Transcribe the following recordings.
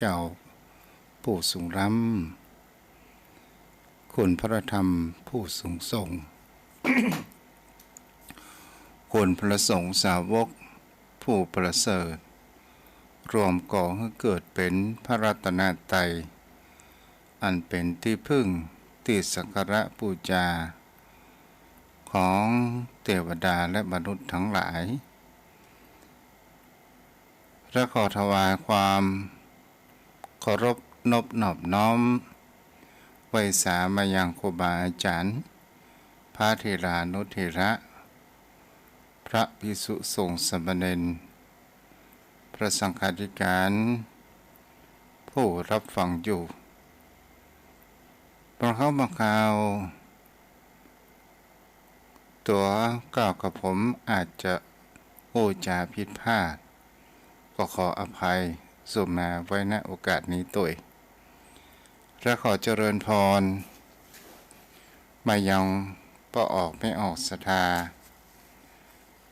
เจ้าผู้สูงล้ำคุณพระธรรมผู้สูงส่งคุณพระสงฆ์สาวกผู้ประเสริฐรวมก่อให้เกิดเป็นพระรัตนตรัยอันเป็นที่พึ่งที่สักการะบูชาของเทวดาและมนุษย์ทั้งหลายและขอถวายความเคารพนบนอบน้อมไว้สามายังครูบาอาจารย์พระเถรานุเถระพระภิกษุสงฆ์สามเณรพระสังฆาธิการผู้รับฟังอยู่บางครั้งบางคราวตัวก้าวกับผมอาจจะโอ้จาผิดพลาดก็ขออภัยสุมาไว้ณโอกาสนี้ตัวและขอเจริญพรมายังป้อออกไม่ออกศรัทธา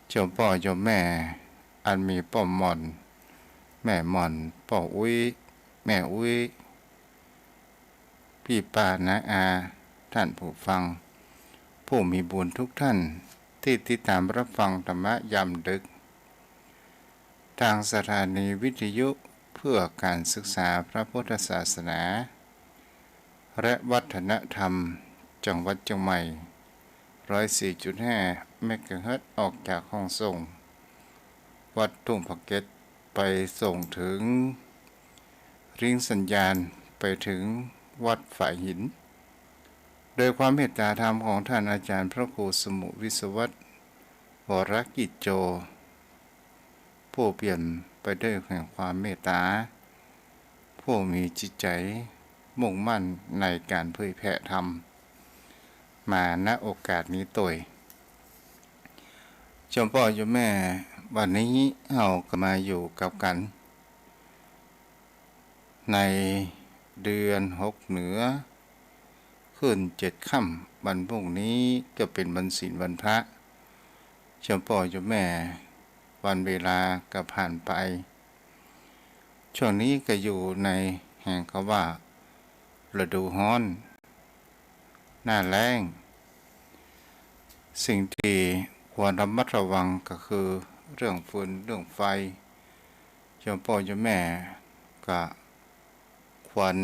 เจ้าพ่อเจ้าแม่อันมีป้อมหม่อนแม่หม่อนป้ออุ้ยแม่อุ้ยพี่ป้าน้าอาท่านผู้ฟังผู้มีบุญทุกท่านที่ติดตามรับฟังธรรมะยามดึกทางสถานีวิทยุเพื่อการศึกษาพระพุทธศาสนาและวัฒนธรรมจังหวัดเชียงใหม่ 104.5 เมกะเฮิรตซ์ออกจากห้องส่งวัดทุ่งผักเก็ตไปส่งถึงริงสัญญาณไปถึงวัดฝายหินโดยความเมตตาธรรมของท่านอาจารย์พระครูสมุวิศวัตรวรกิจโจผู้เปลี่ยนไปด้วยแห่งความเมตตาผู้มีจิตใจมุ่งมั่นในการเผยแผ่ธรรมมาณโอกาสนี้ตัวชมพ่อชมแม่วันนี้เราก็มาอยู่กับกันในเดือน6เหนือขึ้น7ค่ำวันพรุ่งนี้ก็เป็นวันศีลวันพระชมพ่อชมแม่วันเวลาก็ผ่านไปช่วงนี้ก็อยู่ในแห่งเขาว่าฤดูร้อนหน้าแล้งสิ่งที่ควรระมัดระวังก็คือเรื่องฝุ่นเรื่องไฟเจ้าพ่อเจ้าแม่ก็ควร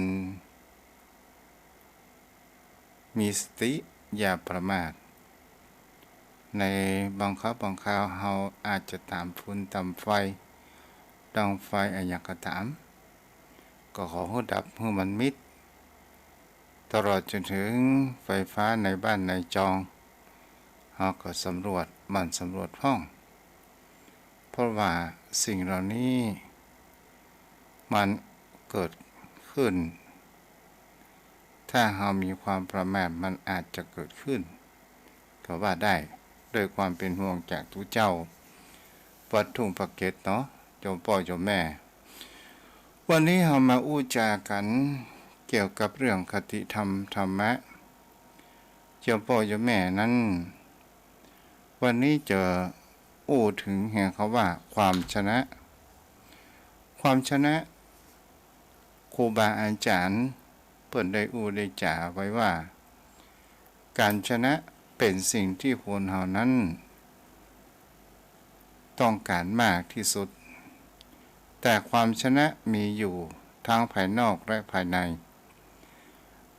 มีสติอย่าประมาทในบางครั้งบางคราวเราอาจจะตามฝุ่นตามไฟดังไฟอะไรก็ตามก็ขอให้ดับให้มันมิดตลอดจนถึงไฟฟ้าในบ้านในจองเราก็สำรวจมันสำรวจห้องเพราะว่าสิ่งเหล่านี้มันเกิดขึ้นถ้าเรามีความประมาทมันอาจจะเกิดขึ้นก็ว่าได้ด้วยความเป็นห่วงจากทุกเจ้าวัดทุ่งผักเก็ตเนาะเจ้าพ่อเจ้าแม่วันนี้เรามาอู้จากันเกี่ยวกับเรื่องคติธรรมธรรมะเจ้าพ่อเจ้าแม่นั้นวันนี้จะอู้ถึงแห่งเขาว่าความชนะความชนะครูบาอาจารย์เปิดได้อู้ได้จ่าไว้ว่าการชนะเป็นสิ่งที่คนเฮานั้นต้องการมากที่สุดแต่ความชนะมีอยู่ทั้งภายนอกและภายใน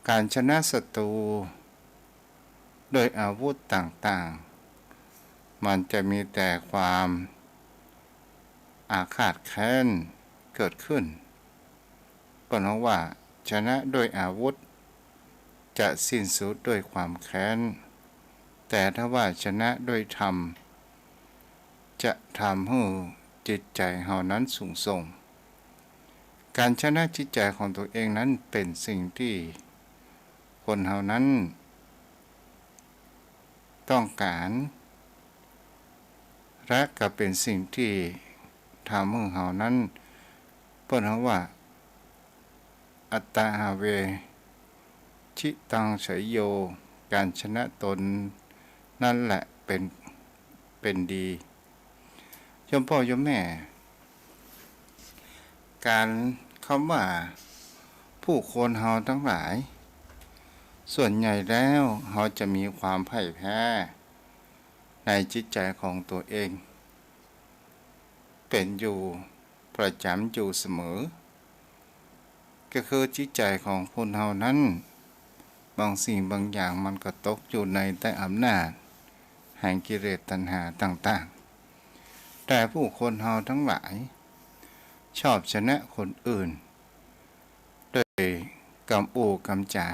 การชนะศัตรูโดยอาวุธต่างๆมันจะมีแต่ความอาฆาตแค้นเกิดขึ้นเพราะว่าชนะด้วยอาวุธจะสิ้นสุดด้วยความแค้นแต่ถ้าว่าชนะด้วยธรรมจะทำให้จิตใจเฮานั้นสูงส่งการชนะจิตใจของตัวเองนั้นเป็นสิ่งที่คนเฮานั้นต้องการและก็เป็นสิ่งที่ทำให้เฮานั้นเปิ้นว่าอัตตาหาเวชิตังเฉยโยการชนะตนนั่นแหละเป็นดีโยมพ่อโยมแม่การ คำว่าผู้คนเฮาทั้งหลายส่วนใหญ่แล้วเฮาจะมีความพ่ายแพ้ในจิตใจของตัวเองเป็นอยู่ประจำอยู่เสมอก็คือจิตใจของคนเฮานั้นบางสิ่งบางอย่างมันก็ตกอยู่ในใต้อำนาจแห่งกิเลสตัณหาต่างๆแต่ผู้คนเฮาทั้งหลายชอบชนะคนอื่นโดยกำอูกำจ๋า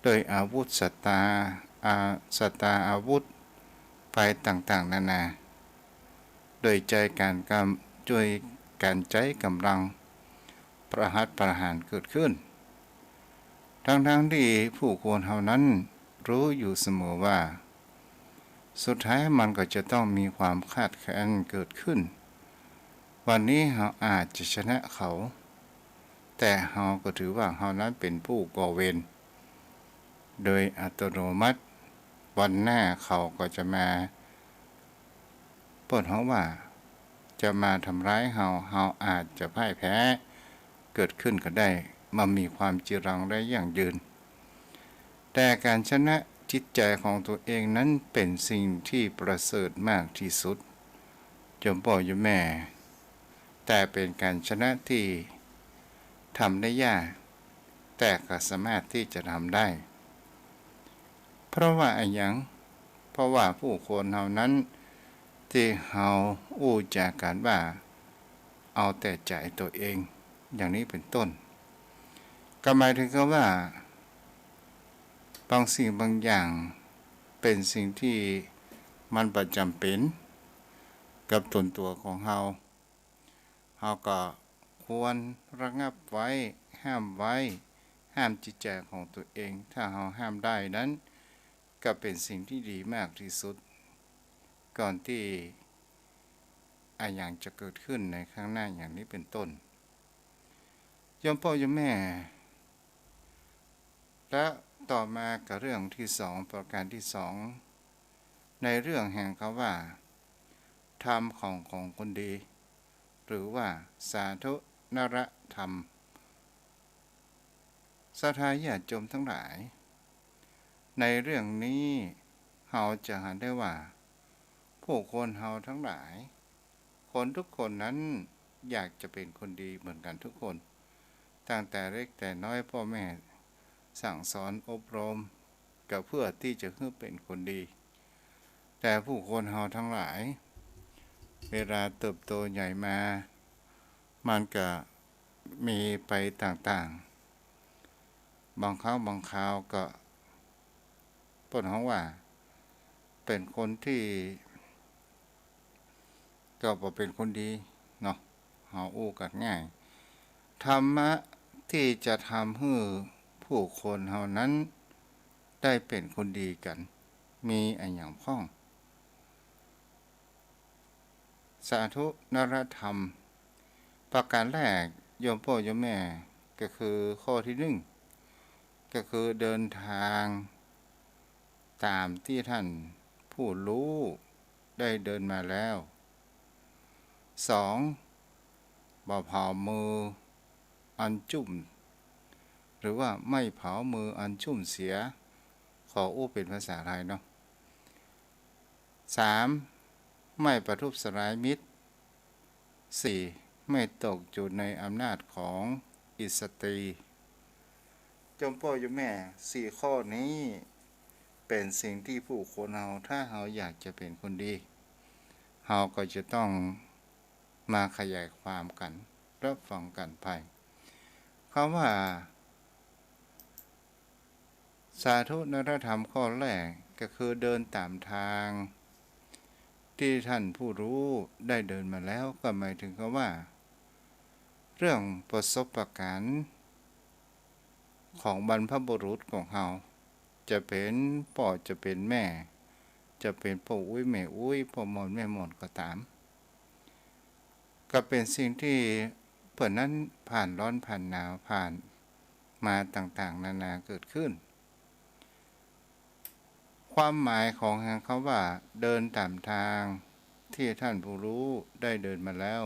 โดยอาวุธอาวุธไปต่างๆนานาโดยใจการกำด้วยการใจกำลังประหัตประหารเกิดขึ้นทั้งที่ผู้คนเฮานั้นรู้อยู่เสมอว่าสุดท้ายมันก็จะต้องมีความคาดแค้นเกิดขึ้นวันนี้เราอาจจะชนะเขาแต่เราก็ถือว่าเรานั้นเป็นผู้ก่อเวรโดยอัตโนมัติวันหน้าเขาก็จะมาเปิดห้องว่าจะมาทำร้ายเราอาจจะพ่ายแพ้เกิดขึ้นก็ได้มันมีความจีรังได้อย่างยืนแต่การชนะจิตใจของตัวเองนั้นเป็นสิ่งที่ประเสริฐมากที่สุดโยมพ่อโยมแม่แต่เป็นการชนะที่ทำได้ยากแต่ก็สามารถที่จะทำได้เพราะว่าเพราะว่าผู้คนเฮานั้นที่เฮาอู้จากการว่าเอาแต่ใจตัวเองอย่างนี้เป็นต้นก็หมายถึงว่าบางสิ่งบางอย่างเป็นสิ่งที่มันประจำเป็นกับตนตัวของเฮาก็ควรระงับไว้ห้ามจิตใจของตัวเองถ้าเฮาห้ามได้นั้นก็เป็นสิ่งที่ดีมากที่สุดก่อนที่อย่างจะเกิดขึ้นในข้างหน้าอย่างนี้เป็นต้นโยมพ่อโยมแม่และต่อมากับเรื่องที่สองประการที่สองในเรื่องแห่งคำว่าธรรมของคนดีหรือว่าสาธุนรธรรมศรัทธาญาติโยมทั้งหลายในเรื่องนี้เราจะเห็นได้ว่าผู้คนเราทั้งหลายคนทุกคนนั้นอยากจะเป็นคนดีเหมือนกันทุกคนตั้งแต่เล็กแต่น้อยพ่อแม่สั่งสอนอบรมก็เพื่อที่จะให้เป็นคนดีแต่ผู้คนเราทั้งหลายเวลาเติบโตใหญ่มามันก็มีไปต่างๆบางครั้งบางคราวก็ต้นของว่าเป็นคนที่ก็บ่เป็นคนดีเนาะเฮาอู้กันง่ายธรรมะที่จะทำให้ผู้คนเฮานั้นได้เป็นคนดีกันมีอันอย่างพ้องสาธุนรธรรมประการแรกโยมพ่อโยมแม่ก็คือข้อที่หนึ่งก็คือเดินทางตามที่ท่านผู้รู้ได้เดินมาแล้วสองบ่เผามืออันจุ่มหรือว่าไม่เผามืออันชุ่มเสียขออู้เป็นภาษาไทยเนาะสามไม่ประทุษร้ายมิตรสี่ไม่ตกอยู่ในอำนาจของอิสตรีจมพ่อโยมแม่สี่ข้อนี้เป็นสิ่งที่ผู้คนเราถ้าเราอยากจะเป็นคนดีเราก็จะต้องมาขยายความกันรับฟังกันไปคำว่าสาธุนรธรรมข้อแรกก็คือเดินตามทางที่ท่านผู้รู้ได้เดินมาแล้วก็หมายถึงว่าเรื่องประสบการณ์ของบรรพบุรุษของเราจะเป็นพ่อจะเป็นแม่จะเป็นพ่ออุ้ยแม่อุ้ยพ่อมนแม่มนก็ตามก็เป็นสิ่งที่เพื่อนนั้นผ่านร้อนผ่านหนาวผ่านมาต่างๆนานาเกิดขึ้นความหมายของเขาว่าเดินตามทางที่ท่านผู้รู้ได้เดินมาแล้ว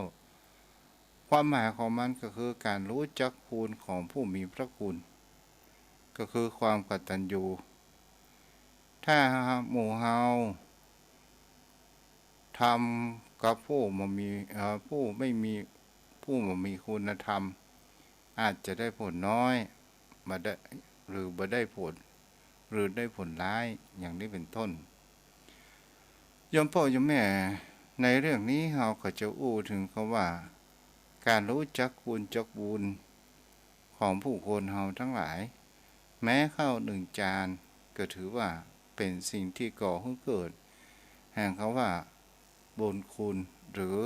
ความหมายของมันก็คือการรู้จักคุณของผู้มีพระคุณก็คือความกตัญญูถ้าหมู่เฮาทำกับผู้บ่มีผู้ไม่มีผู้บ่มีคุณธรรมอาจจะได้ผลน้อยมาได้หรือบ่ได้ผลหรือได้ผลร้ายอย่างนี้เป็นต้นยมพ่อยมแม่ในเรื่องนี้เราก็จะอู้ถึงคำว่าการรู้จักคุณจักบุญของผู้คนเฮาทั้งหลายแม้ข้าวหนึ่งจานก็ถือว่าเป็นสิ่งที่ก่อให้เกิดแห่งเขาว่าบุญคุณหรือ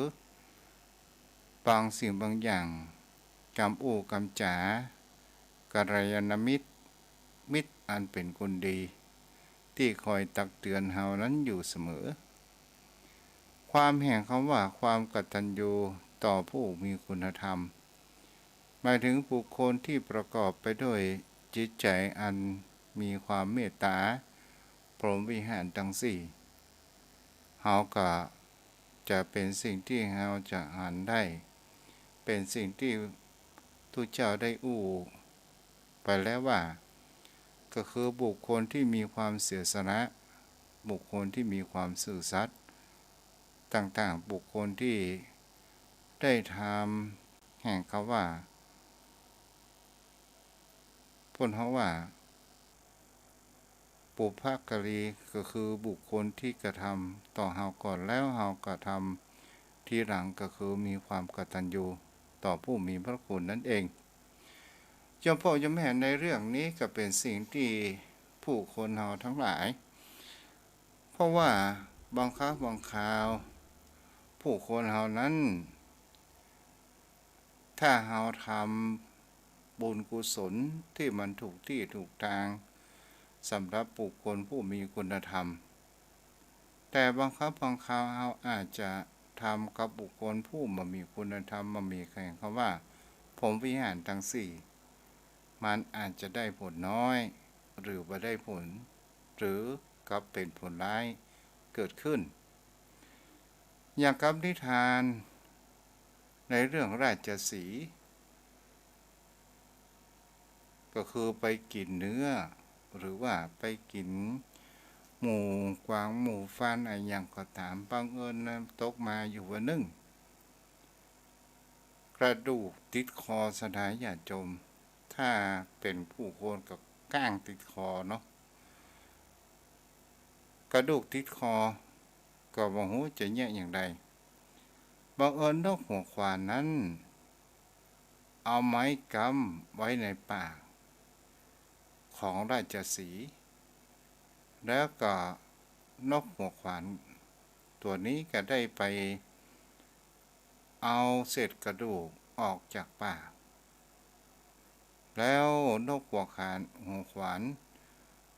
บางสิ่งบางอย่างกำอู้กำจ๋ากัลยาณมิตรอันเป็นคนดีที่คอยตักเตือนเฮานั้นอยู่เสมอความแห่งคำว่าความกตัญญูต่อผู้มีคุณธรรมหมายถึงบุคคลที่ประกอบไปด้วยจิตใจอันมีความเมตตาพรหมวิหารทั้งสี่เฮาก็จะเป็นสิ่งที่เฮาจะอ่านได้เป็นสิ่งที่ทุกเจ้าได้อู้ไปแล้วว่าก็คือบุคคลที่มีความเสียสละบุคคลที่มีความซื่อสัตย์ต่างๆบุคคลที่ได้ทำแห่งคำว่าพ้นเขาว่าปุพกรีก็คือบุคคลที่กระทำต่อเฮาก่อนแล้วเฮากระทำทีหลังก็คือมีความกตัญญูต่อผู้มีพระคุณนั่นเองยมพ่อยมแม่ในเรื่องนี้ก็เป็นสิ่งที่ผู้คนเฮาทั้งหลายเพราะว่าบางครั้งบางคราวผู้คนเฮานั้นถ้าเฮาทำบุญกุศลที่มันถูกที่ถูกทางสำหรับบุคคลผู้มีคุณธรรมแต่บางครั้งบางคราวเฮาอาจจะทำกับบุคคลผู้บ่มีคุณธรรมบ่มีแข่งคำว่าผมวิหารทั้งสี่มันอาจจะได้ผลน้อยหรือบ่ได้ผลหรือกับเป็นผลร้ายเกิดขึ้นอย่างกับนิทานในเรื่องราชสีห์ก็คือไปกินเนื้อหรือว่าไปกินหมูกวางหมูฟันอะไรอย่างก็ตามบังเอิญตกมาอยู่วันหนึ่งกระดูกติดคอสลายอย่าจมถ้าเป็นผู้คนกับก้างติดคอเนาะกระดูกติดคอก็บ่ฮู้จะแยกอย่างใดบังเอิญนกหัวขวานนั้นเอาไม้กำไว้ในปากของราชสีห์แล้วก็นกหัวขวานตัวนี้ก็ได้ไปเอาเศษกระดูกออกจากปากแล้วนกหัวขวาน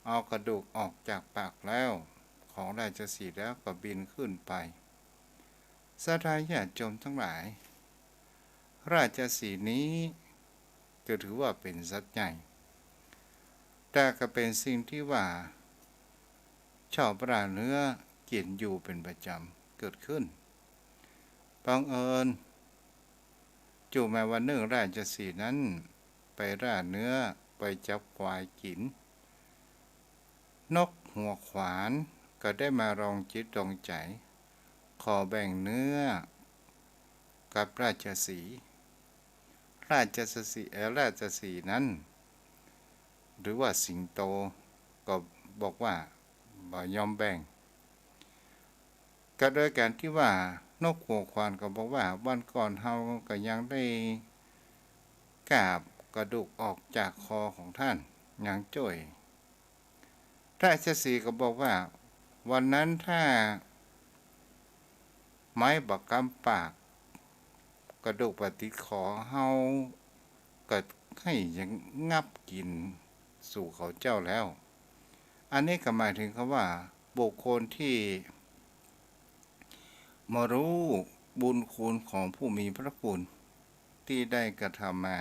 เอากระดูกออกจากปากแล้วของราชสีห์แล้วก็บินขึ้นไปสาธาญาติโยมทั้งหลายราชสีห์นี้ก็ถือว่าเป็นสัตว์ใหญ่แต่ก็เป็นสิ่งที่ว่าชอบปลาเนื้อกินอยู่เป็นประจำเกิดขึ้นบังเอิญจู่แม้วันหนึ่งราชสีห์นั้นไปล่าเนื้อไปจับควายกินนกหัวขวานก็ได้มาลองจิตลองใจขอแบ่งเนื้อกับราชสีห์ราชสีห์นั้นหรือว่าสิงโตก็บอกว่าบ่ยอมแบ่งก็โดยการที่ว่านกหัวขวานก็บอกว่าวันก่อนเฮาก็ยังได้กราบกระดูกออกจากคอของท่านอย่างจ้อยราชสีห์ก็บอกว่าวันนั้นถ้าไม้บักกำปากกระดูกปฏิขอเฮาก็ให้ยังงับกินสู่เขาเจ้าแล้วอันนี้ก็หมายถึงคำว่าบุคคลที่มารู้บุญคุณของผู้มีพระคุณที่ได้กระทำมา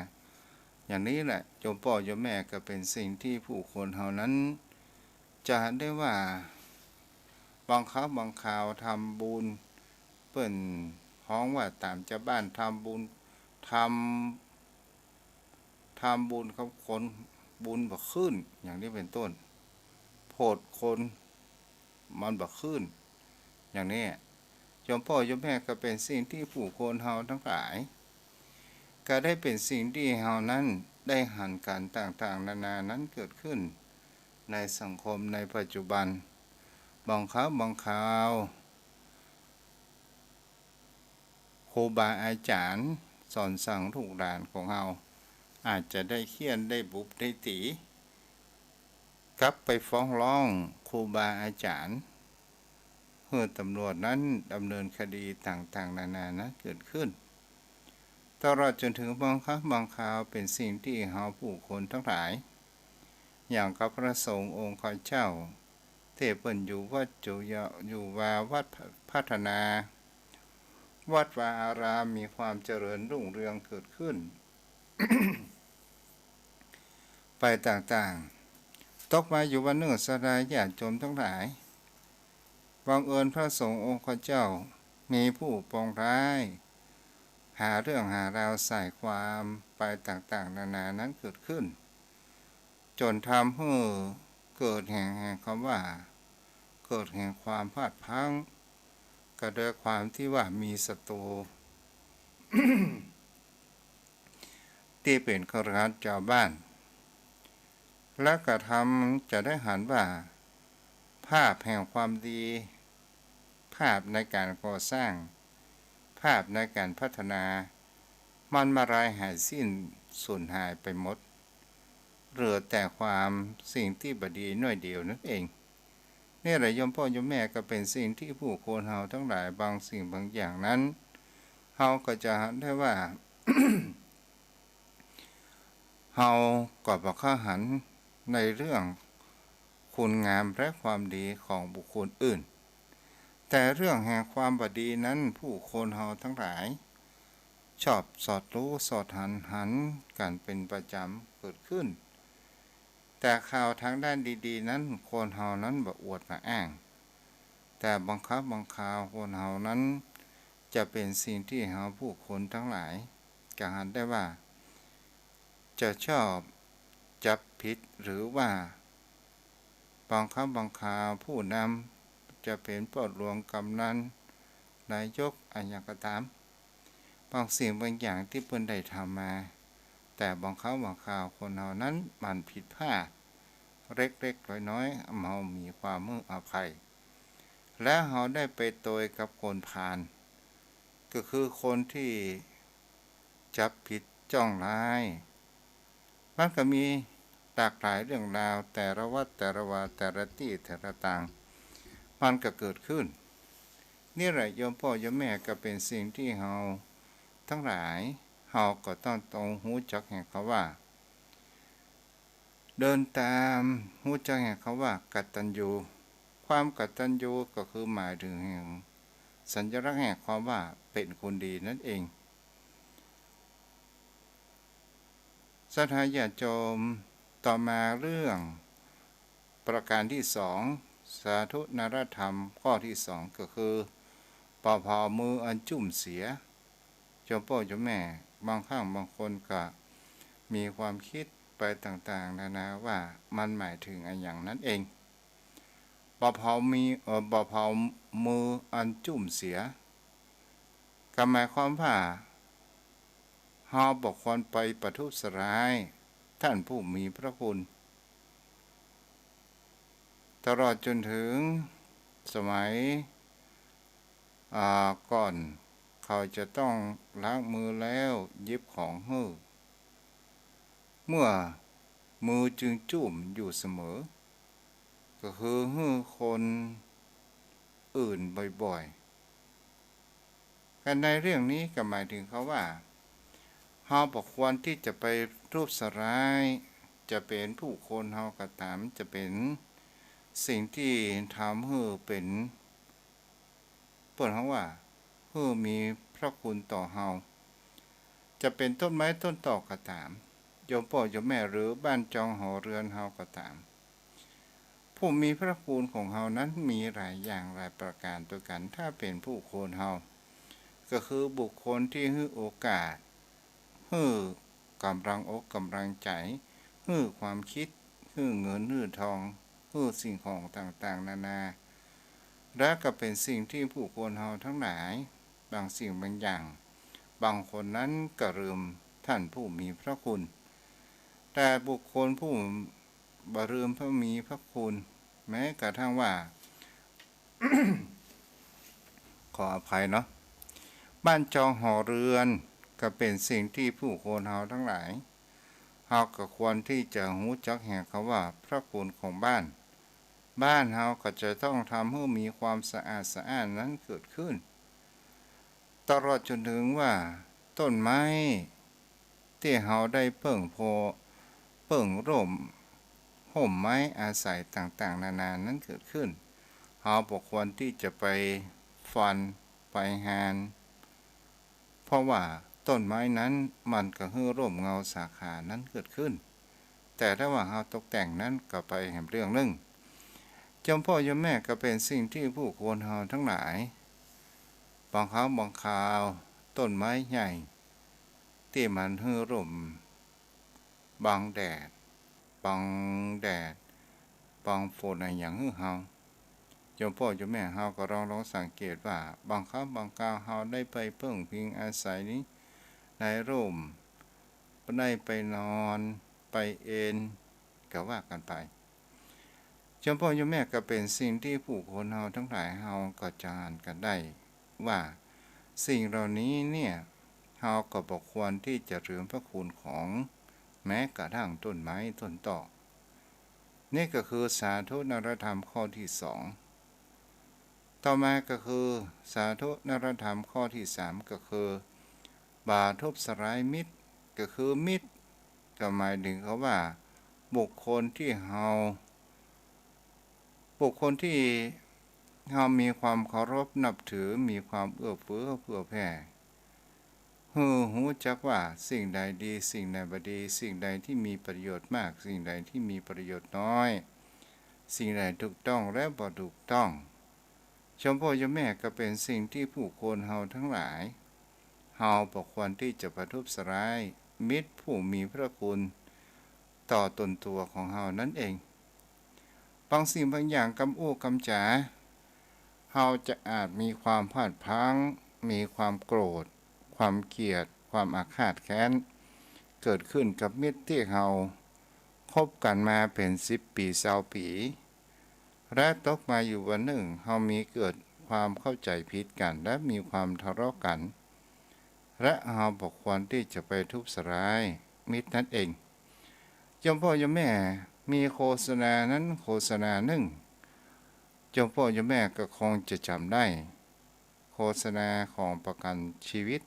อย่างนี้แหละโยมพ่อโยมแม่ก็เป็นสิ่งที่ผู้คนเฮานั้นจะได้ว่าบางครั้งบางคราวทำบุญเปิ้นฮ้องว่าตามเจ้าบ้านทำบุญ ททำบุญกับคนบุญบ่ขึ้นอย่างนี้เป็นต้นโพดคนมันบ่ขึ้นอย่างนี้โยมพ่อโยมแม่ก็เป็นสิ่งที่ผู้คนเฮาทั้งหลายก็ได้เป็นสิ่งที่เฮานั้นได้หันการต่างๆนานานั้นเกิดขึ้นในสังคมในปัจจุบันบางครั้งบางคราวครูบาอาจารย์สอนสั่งลูกหลานของเฮาอาจจะได้เขียนได้บุบได้ตีกลับไปฟ้องร้องครูบาอาจารย์เพื่อตำรวจนั้นดำเนินคดีต่างๆนานานั้นเกิดขึ้นตลอดจนถึงบางครั้งบางคราวเป็นสิ่งที่เฮาผู้คนทั้งหลายอย่างกับพระสงฆ์องค์ข้าเจ้าเทพเปิ้นอยู่วัดจุยะอยู่วาวัดพัฒนาวัดวาอารามมีความเจริญรุ่งเรืองเกิดขึ้น ไปต่างๆตกมาอยู่วันหนึ่งสดายญาติโยมทั้งหลายบังเอิญพระสงฆ์องค์ข้าเจ้ามีผู้ปองร้ายหาเรื่องหาราวใส่ความไปต่างๆนานานั้นเกิดขึ้นจนทำให้เกิดแห่งคำว่าเกิดแห่งความพลาดพลั้งก็โดยความที่ว่ามีศัตรู ที่เป็นคฤหัสถ์ชาวบ้านและกระทำจะได้หันว่าภาพแห่งความดีภาพในการก่อสร้างภาพในการพัฒนามันมารายหายสิ้นสูญหายไปหมดเหลือแต่ความสิ่งที่บดีน้อยเดียวนั่นเองนี่แหละโยมพ่อโยมแม่ก็เป็นสิ่งที่ผู้คนเฮาทั้งหลายบางสิ่งบางอย่างนั้นเฮาก็จะหันได้ว่า เฮาก็บ่เข้าหันในเรื่องคุณงามและความดีของบุคคลอื่นแต่เรื่องแห่งความบดีนั้นผู้คนเฮาทั้งหลายชอบสอดรู้สอดหันกันเป็นประจำเกิดขึ้นแต่ข่าวทางด้านดีๆนั้นคนเฮานั้นบ่อวดมาอ้างแต่บางครั้งบางคราวคนเฮานั้นจะเป็นสิ่งที่เฮาผู้คนทั้งหลายก็หันได้ว่าจะชอบจับผิดหรือว่าบางครั้งบางคราวผู้นำจะเป็นปลดหลวงกำนันนายกอันยังก็ตามบางสิ่งบางอย่างที่เพิ่นได้ทำมาแต่บางครั้งบางคราวคนเฮานั้นมันผิดพลาดเล็กๆน้อยๆเฮามีความมุอภัยและเฮาได้ไปโตยกับคนพาลก็คือคนที่จับผิดจ้องร้ายมันก็มีหลากหลายเรื่องราวแต่ละวัดแต่ละวาแต่ละที่แต่ละต่างมันก็เกิดขึ้นนี่แหละโยมพ่อโยมแม่ก็เป็นสิ่งที่เฮาทั้งหลายเฮาก็ต้องรู้จักแห่งเขาว่าเดินตามรู้จักแห่งเขาว่ากตัญญูความกตัญญูก็คือหมายถึงแห่งสัญลักษณ์แห่งความว่าเป็นคนดีนั่นเองศรัทธาญาติโยมต่อมาเรื่องประการที่สองสาธุนรธรรมข้อที่สองก็คือปอพอมืออันจุ่มเสียเจ้าพ่อเจ้าแม่บางข้างบางคนก็มีความคิดไปต่างๆนานาว่ามันหมายถึงอะไรอย่างนั้นเองปอพอปอพอมืออันจุ่มเสียก็หมายความว่าเฮาบ่ควรไปประทุษร้ายท่านผู้มีพระคุณตลอดจนถึงสมัยก่อนเขาจะต้องล้างมือแล้วหยิบของหื้อเมื่อมือจึงจุ่มอยู่เสมอก็คือหื้อคนอื่นบ่อยๆกันในเรื่องนี้ก็หมายถึงเขาว่าเฮาบ่ควรที่จะไปรูปสร้ายจะเป็นผู้คนเฮาก็ตามจะเป็นสิ่งที่ทำให้เป็นเปิดเขาว่าให้มีพระคุณต่อเฮาจะเป็นต้นไม้ต้นตอกก็ตามโยมพ่อโยมแม่หรือบ้านจองหอเรือนเฮาก็ตามผู้มีพระคุณของเฮานั้นมีหลายอย่างหลายประการตัวกันถ้าเป็นผู้คนเฮาก็คือบุคคลที่ให้โอกาส ฮื้อกำลังอกกำลังใจฮื้อความคิดฮื้อเงินฮื้อทองฮื้อสิ่งของต่างๆนานาและก็เป็นสิ่งที่ผู้คนเฮาทั้งหลายบางสิ่งบางอย่างบางคนนั้นก็ลืมท่านผู้มีพระคุณแต่บุคคลผู้บ่ลืมพระมีพระคุณแม้กระทั่งว่า ขออภัยเนาะบ้านจองหอเรือนก็เป็นสิ่งที่ผู้คนเฮาทั้งหลายเฮาก็ควรที่จะรู้จักแห่เขาว่าพระคุณของบ้านเฮาก็จะต้องทำให้มีความสะอาดสะอ้านนั้นเกิดขึ้นตลอดจนถึงว่าต้นไม้ที่เฮาได้เพิ่งโพเพิ่งร่มห่มไม้อาศัยต่างๆนานานั้นเกิดขึ้นเฮาบ่ควรที่จะไปฟันไปหานเพราะว่าต้นไม้นั้นมันก็ให้ร่มเงาสาขานั้นเกิดขึ้นแต่ถ้าว่าเฮาตกแต่งนั้นก็ไปแห่งเรื่องนึงเจ้าพ่อเจ้าแม่ก็เป็นสิ่งที่ผู้คนเฮาทั้งหลายบางครั้งบางคราวต้นไม้ใหญ่ที่มันให้ร่มบังแดดบังแดดบังฝนอะไรอย่างให้เฮาเจ้าพ่อเจ้าแม่เฮาก็ลองสังเกตว่าบางครั้งบางคราวเฮาได้ไปเพิ่งพิงอาศัยนี้ในร่มได้ไปนอนไปเอนก็ว่ากันไปเจ้าพ่อเจ้าแม่ก็เป็นสิ่งที่ผู้คนเฮาทั้งหลายเฮาก็จะอ่านกันได้ว่าสิ่งเหล่านี้เนี่ยเฮาก็บ่ควรที่จะลืมพระคุณของแม้กระทั่งต้นไม้ต้นตอกนี่ก็คือสาธุนรธรรมข้อที่สองต่อมาก็คือสาธุนรธรรมข้อที่สามก็คือบาทบสลายมิตรก็คือมิตรก็หมายถึงเขาว่าบุคคลที่เฮามีความเคารพนับถือมีความเอื้อเฟื้อเผื่อแผ่รู้จักว่าสิ่งใดดีสิ่งใดบ่ดีสิ่งใดที่มีประโยชน์มากสิ่งใดที่มีประโยชน์น้อยสิ่งใดถูกต้องและบ่ถูกต้องชมพ่อเจ้าแม่ก็เป็นสิ่งที่ผู้คนเฮาทั้งหลายเฮาบ่ควรที่จะประทุษร้ายมิตรผู้มีพระคุณต่อตนตัวของเฮานั่นเองบางสิ่งบางอย่างกำอู้กำจ๋าเฮาจะอาจมีความพลาดพลั้งมีความโกรธความเกลียดความอาฆาตแค้นเกิดขึ้นกับมิตรที่เฮาคบกันมาเป็น10 ปี20 ปีและตกมาอยู่วันหนึ่งเฮามีเกิดความเข้าใจผิดกันและมีความทะเลาะกันและเฮาบ่ควรที่จะไปทุบทำลายมิตรนั่นเองเจ้าพ่อเจ้าแม่มีโฆษณานั้นโฆษณาหนึ่งเจ้าพ่อเจ้าแม่ก็คงจะจำได้โฆษณาของประกันชีวิต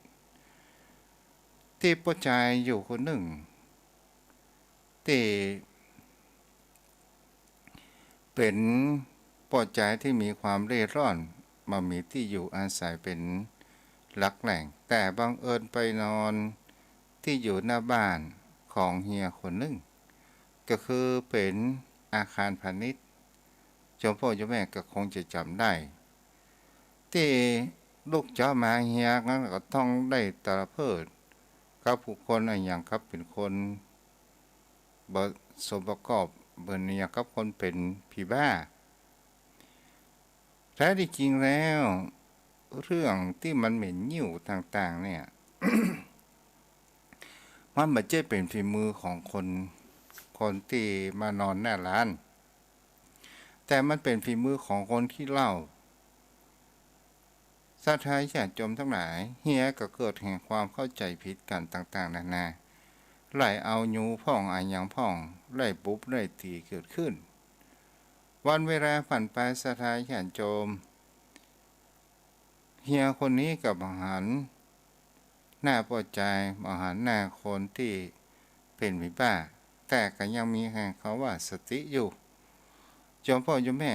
ที่ผู้ชายอยู่คนหนึ่งที่เป็นผู้ชายที่มีความเร่ร่อนมามีที่อยู่อาศัยเป็นหลักแหล่งแต่บังเอิญไปนอนที่อยู่หน้าบ้านของเฮียคนหนึ่งก็คือเป็นอาคารพาณิชย์เจ้าพ่อเจ้าแม่ก็คงจะจำได้ที่ลูกเจ้ามาเฮียงั้นก็ต้องได้ตระเพิดกับผู้คนอะไรอย่างครับเป็นคนบ่สมประกอบเบิ่นอย่างกับคนเป็นผีบ้าแท้ที่จริงแล้วเรื่องที่มันเหม็นหิ้วต่างๆเนี่ย มันไม่ใช่เป็นฝีมือของคนที่มานอนหน้าร้านแต่มันเป็นฝีมือของคนที่เล่าสาธารณญาติโยมทั้งหลายเฮียก็เกิดแห่งความเข้าใจผิดกันต่างๆนานาไล่เอายูพ่องอายังพ่องไล่ปุ๊บไล่ตีเกิดขึ้นวันเวลาผ่านไปสาธารณญาติโยมเฮียคนนี้กับอาหารหน้าพอใจอาหารหน้าคนที่เป็นวิบ้าแต่ก็ยังมีแห่งเขาว่าสติอยู่โยมพ่อโยมแม่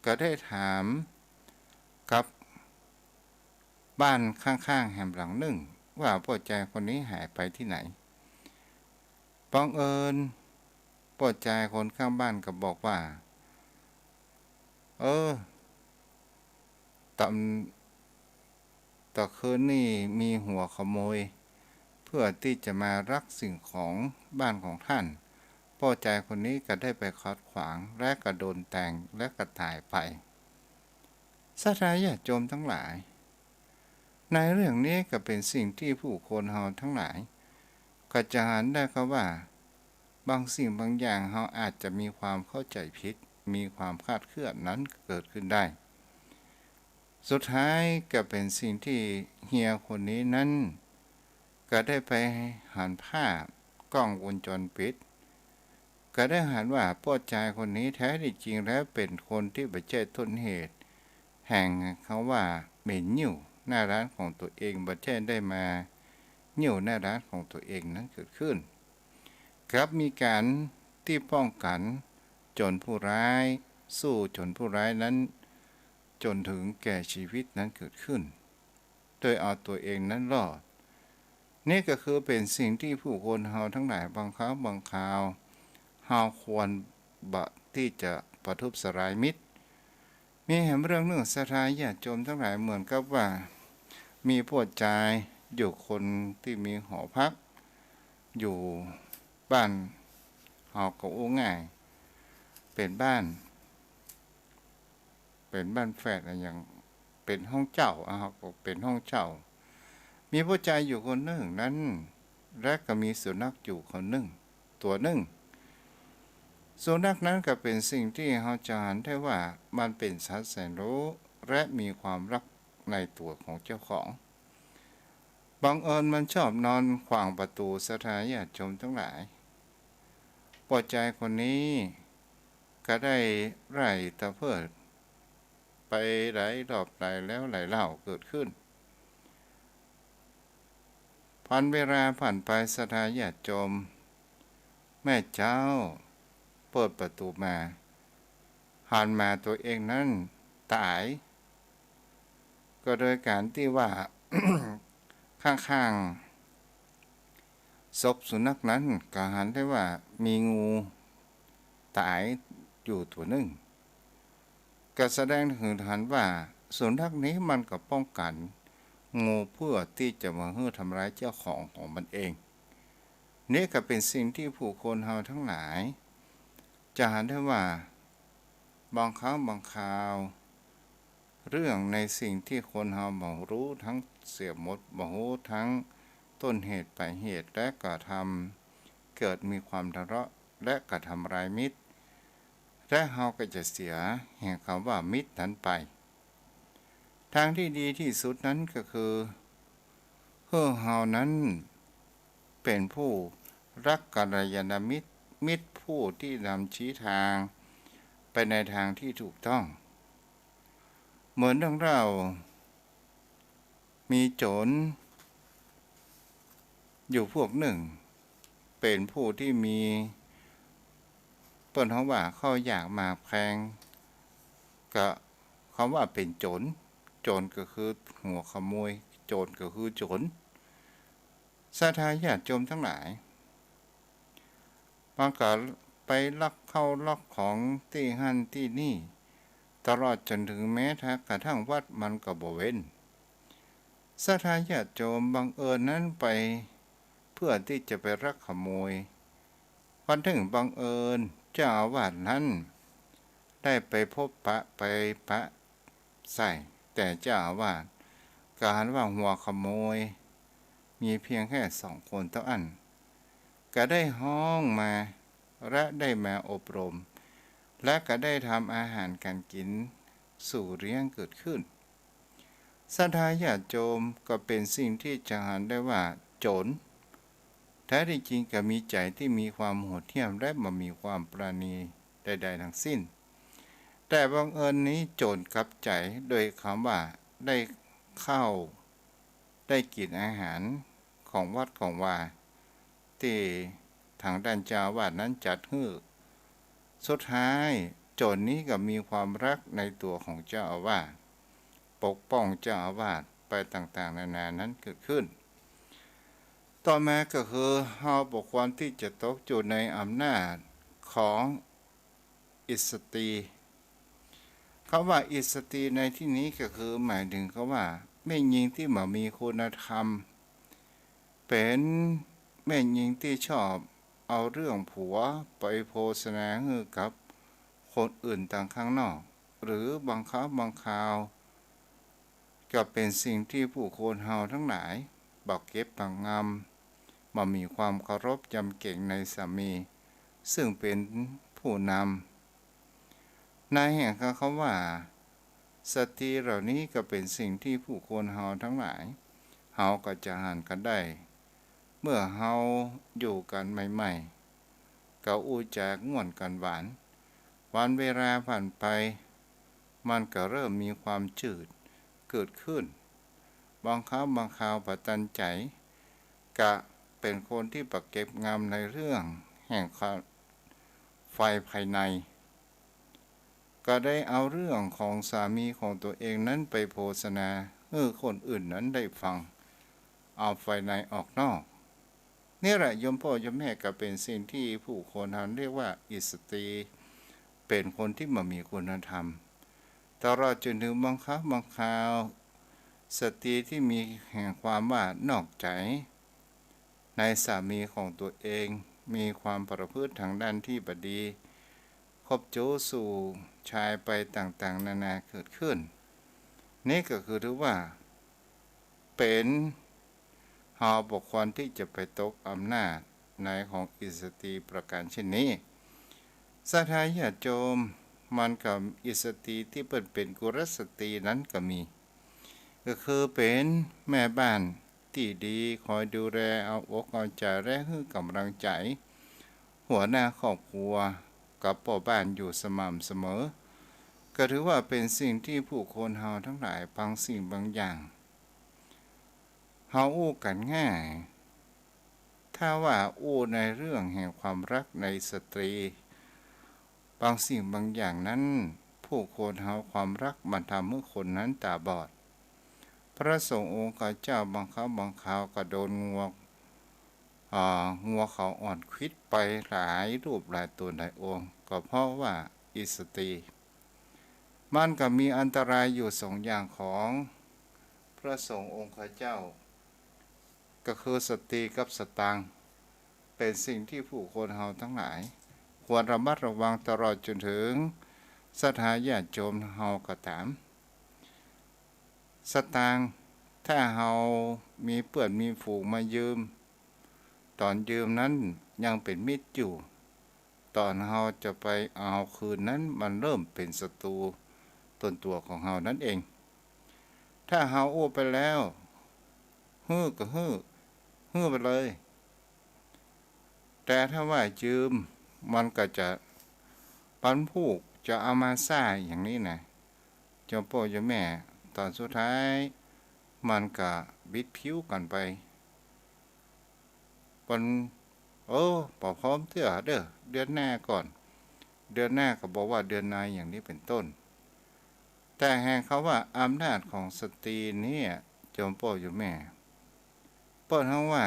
ก็ได้ถามกับบ้านข้างๆแห่งหลังหนึ่งว่าพ่อใจคนนี้หายไปที่ไหนบังเอิญพ่อใจคนข้างบ้านก็บอกว่าตอนคืนนี่มีหัวขโมย พื่อที่จะมารักสิ่งของบ้านของท่านพ่อใจคนนี้ก็ได้ไปขัดขวางและก็โดนแทงและก็ตายไปศรัทธาญาติโยมทั้งหลายในเรื่องนี้ก็เป็นสิ่งที่ผู้คนเฮาทั้งหลายก็จะหันได้ก็ว่าบางสิ่งบางอย่างเฮาอาจจะมีความเข้าใจผิดมีความคลาดเคลื่อนนั้นเกิดขึ้นได้สุดท้ายก็เป็นสิ่งที่เฮียคนนี้นั้นก็ได้ไปหันภาพกล้องวงจรปิดก็ได้หันว่าพ่อชายคนนี้แท้ที่จริงแล้วเป็นคนที่ไปเจอต้นเหตุแห่งเขาว่าเหม็นนิ่วหน้าร้านของตัวเองบัดเช่ได้มานิ่วหน้าร้านของตัวเองนั้นเกิดขึ้นครับมีการที่ป้องกันจนผู้ร้ายสู้จนผู้ร้ายนั้นจนถึงแก่ชีวิตนั้นเกิดขึ้นโดยเอาตัวเองนั้นรอดนี่ก็คือเป็นสิ่งที่ผู้คนเฮาทั้งหลายบางครั้งบางคราวเฮาควรที่จะประทุษร้ายมิตรมีแห่งเรื่องศรัทธาญาติโยมทั้งหลายเหมือนกับว่ามีผู้ชายอยู่คนที่มีหอพักอยู่บ้านเฮาก็อู้ง่ายเป็นบ้านแฝดอะไรอย่างเป็นห้องเจ้าก็เป็นห้องเจ้ามีผู้ชายอยู่คนหนึ่งนั้นและก็มีสุนัขอยู่คนหนึ่งตัวหนึ่งสุนัขนั้นก็เป็นสิ่งที่เราจะเห็นได้ว่ามันเป็นสัตว์แสนรู้และมีความรักในตัวของเจ้าของบังเอิญมันชอบนอนขวางประตูศรัทธาญาติโยมทั้งหลายปอใจคนนี้ก็ได้ไล่ตะเพิดไปหลายรอบหลายแล้วหลายเล่าเกิดขึ้นผ่านเวลาผ่านไปศรัทธาญาติโยมแม่เจ้าเปิดประตูมาหันมาตัวเองนั้นตายก็โดยการที่ว่า ข้างๆศพสุนัขนั้นก็หันได้ว่ามีงูตายอยู่ตัวหนึ่งก็แสดงถึงหันว่าสุนัขนี้มันก็ป้องกันงูเพื่อที่จะมาทำร้ายเจ้าของมันเองนี่ก็เป็นสิ่งที่ผู้คนเฮาทั้งหลายจะเห็นได้ว่าบางครั้งบางคราวเรื่องในสิ่งที่คนเฮาบ่รู้ทั้งเสียหมดบ่รู้ทั้งต้นเหตุปลายเหตุและกระทำเกิดมีความทะเลาะและกระทำร้ายมิตรและเฮาก็จะเสียแห่งคำว่ามิตรนั้นไปทางที่ดีที่สุดนั้นก็คือเฮานั้นเป็นผู้รักกัลยาณมิตรผู้ที่นำชี้ทางไปในทางที่ถูกต้องเหมือนดังเรามีโจรอยู่พวกหนึ่งเป็นผู้ที่มีเปิ้นเขาว่าเขาอยากมาแพงก็คำว่าเป็นโจรก็คือหัวขโมยโจรก็คือโจรศรัทธาญาติโยมทั้งหลายบางก็ไปลักเข้าลักของที่หั่นที่นี่ตลอดจนถึงแม้กระทั่งวัดมันก็บ่เว้นศรัทธาญาติโยมบังเอิญนั้นไปเพื่อที่จะไปลักขโมยวันถึงบังเอิญเจ้าอาวาสนั้นได้ไปพบไปปะใส่แต่เจ้าอาวาสการว่าหัวขโมยมีเพียงแค่2 คนเท่านั้นก็ได้ห้องมาและได้มาอบรมและก็ได้ทำอาหารการกินสู่เลี้ยงเกิดขึ้นศรัทธาญาติโยมก็เป็นสิ่งที่จะเห็นได้ว่าโจรแท้ที่จริงก็มีใจที่มีความโหดเหี้ยมและบ่มีความปราณีใดๆทั้งสิ้นแต่บังเอิญนี้โจรกลับใจโดยคำว่าได้เข้าได้กินอาหารของวัดของวาที่ทางด้านเจ้าอาวาสนั้นจัดให้สุดท้ายโจรนี้ก็มีความรักในตัวของเจ้าอาวาสปกป้องเจ้าอาวาสไปต่างๆนานานั้นเกิดขึ้นต่อมาก็คือเฮาบ่ควรที่จะตกอยู่ในอำนาจของอิสตรีคำว่าอิสตรีในที่นี้ก็คือหมายถึงเขาว่าแม่หญิงที่บ่มีคุณธรรมเ เป็นแม่หญิงที่ชอบเอาเรื่องผัวไปโฆษณาให้กับคนอื่นต่างข้างนอกหรือบังคับบางคราวก็เป็นสิ่งที่ผู้คนเฮาทั้งหลายบอกเก็บต่างงามมามีความเคารพยำเก่งในสามีซึ่งเป็นผู้นำนายแห่งเขาว่าสตรีเหล่านี้ก็เป็นสิ่งที่ผู้คนเฮาทั้งหลายเฮาก็จะหันกันได้เมื่อเฮาอยู่กันใหม่ๆก็อู้จากง่วนกันหวานวันเวลาผ่านไปมันก็เริ่มมีความจืดเกิดขึ้นบางครั้งบางคราวปัตันใจกะเป็นคนที่ปักเก็บงามในเรื่องแห่งไฟภายในก็ได้เอาเรื่องของสามีของตัวเองนั้นไปโฆษณาให้คนอื่นนั้นได้ฟังเอาไฟในออกนอกนี่แหละยมพ่อยมแม่ก็เป็นสิ่งที่ผู้คนทำเรียกว่าอิสตรีเป็นคนที่มีคุณธรรมตลอดจนถึงบางครั้งบางคราวสตรีที่มีแห่งความว่านอกใจในสามีของตัวเองมีความประพฤติทางด้านที่บดีคบโจสู่ชายไปต่างๆนานาเกิดขึ้นนี่ก็คือถือว่าเป็นหาบุคคลที่จะไปตกอำนาจในของอิสตรีประการเช่นนี้สถาญาติโยมมันกับอิสตรีที่เป็นกุลสตรีนั้นก็มีก็คือเป็นแม่บ้านที่ดีคอยดูแลเอาอกเอาใจและให้กำลังใจหัวหน้าครอบครัวกับพ่อบ้านอยู่สม่ำเสมอก็ถือว่าเป็นสิ่งที่ผู้คนเฮาทั้งหลายบางสิ่งบางอย่างเฮาอู้กันง่ายถ้าว่าอู้ในเรื่องแห่งความรักในสตรีบางสิ่งบางอย่างนั้นผู้คนเฮาความรักมันทำให้คนนั้นตาบอดพระสงฆ์องค์เจ้าบางครั้งบางคราวก็โดนงัวเขาอ่อนควิดไปหลายรูปหลายตัวหลายองค์ก็เพราะว่าอิสตรีมันก็มีอันตรายอยู่สองอย่างของพระสงฆ์องค์เจ้าก็คือสตรีกับสตางค์เป็นสิ่งที่ผู้คนเฮาทั้งหลายควรระมัดระวังตลอดจนถึงสถาญาติโยมเฮาก็ตามสตางค์ถ้าเฮามีเปื้อนมีฝูงมายืมตอนยืมนั้นยังเป็นมิตรอยู่ตอนเฮาจะไปเอาคืนนั้นมันเริ่มเป็นศัตรูตนตัวของเฮานั่นเองถ้าเฮาโอ้ไปแล้วฮื้อก็ฮื้อไปเลยแต่ถ้าว่ายืมมันก็จะปันผูกจะเอามาซ่าอย่างนี้นะเจ้าพ่อเจ้าแม่ตอนสุดท้ายมันก็บิดผิวกันไปเป็นพร้อมเถอะเด้อเดือนหน้าก่อนเดือนหน้าก็บอกว่าเดือนในอย่างนี้เป็นต้นแต่แห่งเขาว่าอำนาจของสตรีนี่เจ้าพ่อเจ้าแม่เปิดห้องว่า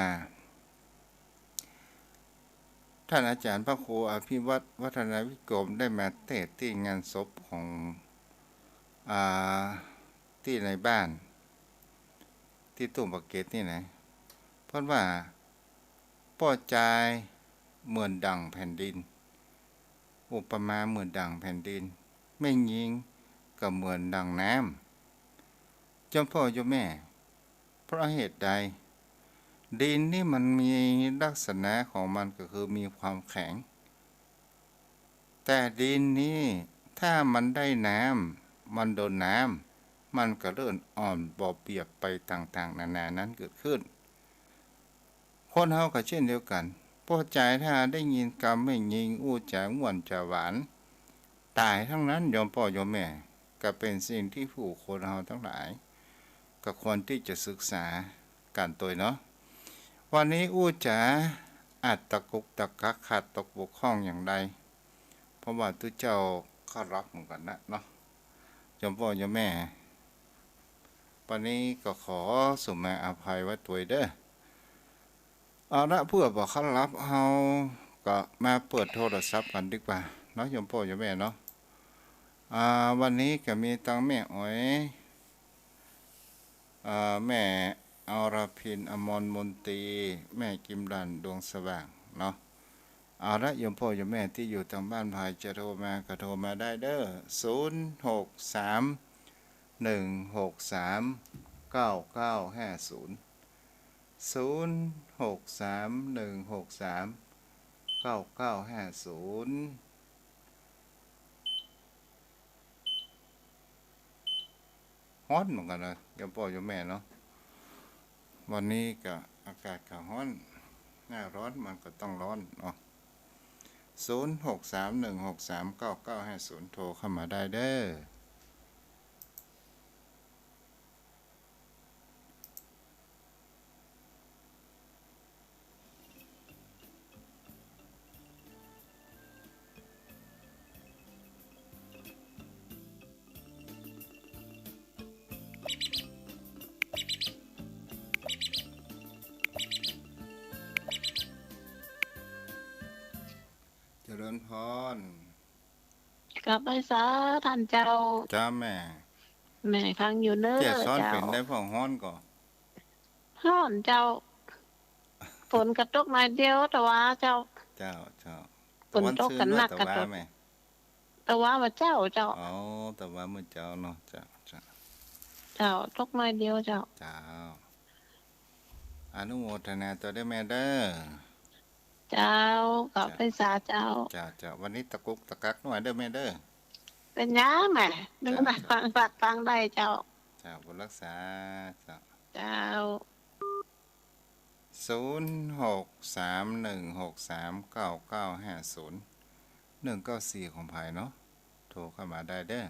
ท่านอาจารย์พระครูอภิวัตรวัฒนวิกรมได้มาเทศน์ที่งานศพของที่ในบ้านที่ตุ่มปากเกตนี่นะเพราะว่าป้อใจเหมือนดังแผ่นดินอุปมาเหมือนดังแผ่นดินไม่ยิงก็เหมือนดังน้ำเจ้าพ่อเจ้าแม่เพราะเหตุใดดินนี่มันมีลักษณะของมันก็คือมีความแข็งแต่ดินนี้ถ้ามันได้น้ำมันโดนน้ำมันก็เริ่มอ่อนบอเปียบไปต่างๆนานานั้นเกิดขึ้นคนเฮาก็เช่นเดียวกันพอใจถ้าได้ยินกรรมไม่ยิงอู้จาง่วนจะหวานตายทั้งนั้นยอมพ่อยอมแม่ก็เป็นสิ่งที่ผู้คนเฮาทั้งหลายก็ควรที่จะศึกษากันตัวเนาะวันนี้อู้จ๋าอาจตะกุกตะกักขาดตกบกพร่องอย่างใดเพราะว่าทุกเจ้าเข้ารับเหมือนกันนะเนาะยอมพ่อยอมแม่วันนี้ก็ขอสุมาอภัยไว้ตัวเด้อเอาละเพื่อบอกเขารับเฮาก็มาเปิดโทรศัพท์กันดีกว่าเนาะยอมพ่อยอมแม่เนาะวันนี้ก็มีตังแม่อ๋อยแม่ อรพินอมรมนตรีแม่กิมรันดวงสว่างเนาะเอาละโยมพ่อโยมแม่ที่อยู่ทางบ้านภายจะโทรมาก็โทรมาได้เด้อ063 163 9950ฮ้อนเหมือนกันนะโยมพ่อโยมแม่เนาะวันนี้ก็อากาศก็ร้อนหน้าร้อนมันก็ต้องร้อนเนาะ0631639950โทรเข้ามาได้เด้อเจริญพรกลับไปซะท่านเจ้า จ้าแม่ แม่ฟังอยู่เน้อ แก่ซ้อน เจ้า เป็นได้พ่อฮ้อนก่อ ฮ้อนเจ้า ฝนกระตกหน่อยเดียวแต่ว่าเจ้า เจ้าเจ้า ฝนตกกันหนัก ตะ กัน ว่า ตก แม่ แต่ว่าว่าเจ้า อ๋อตะว่ามื้อเจ้าเนาะเจ้าเจ้า เจ้าตกหน่อยเดียวเจ้า เจ้าอนุโมทนาตัวได้แม่เด้อ เจ้ากลับไปซะเจ้า เจ้าเจ้าวันนี้ตะกุกตะกักหน่อยเด้อแม่เด้อ เป็นหยังแม่นึกว่าฟังได้เจ้า เจ้าบุญรักษาเจ้า เจ้า 0631639950 194ของภายเนาะโทรเข้ามาได้เด้อ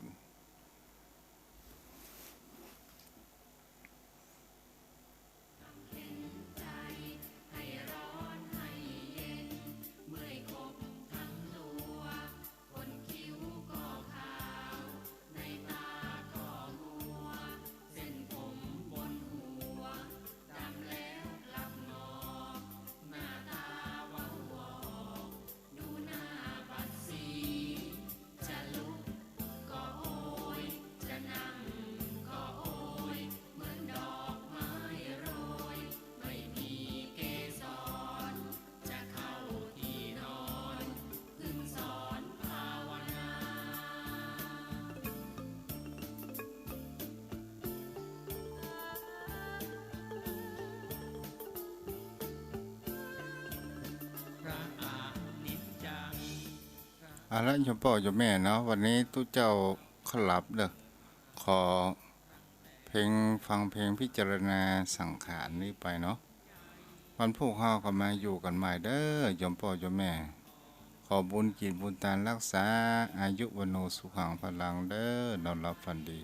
0631639950เอาละโยมพ่อโยมแม่เนาะวันนี้ทุกเจ้าขลับเด้อขอเพลงฟังเพลงพิจารณาสังขารนี้ไปเนาะวันพวกเฮาก็มาอยู่กันใหม่เด้อโยมพ่อโยมแม่ ขอบุญกินบุญทานรักษาอายุวโนสุขังพลังเด้อนอนรับฝันดี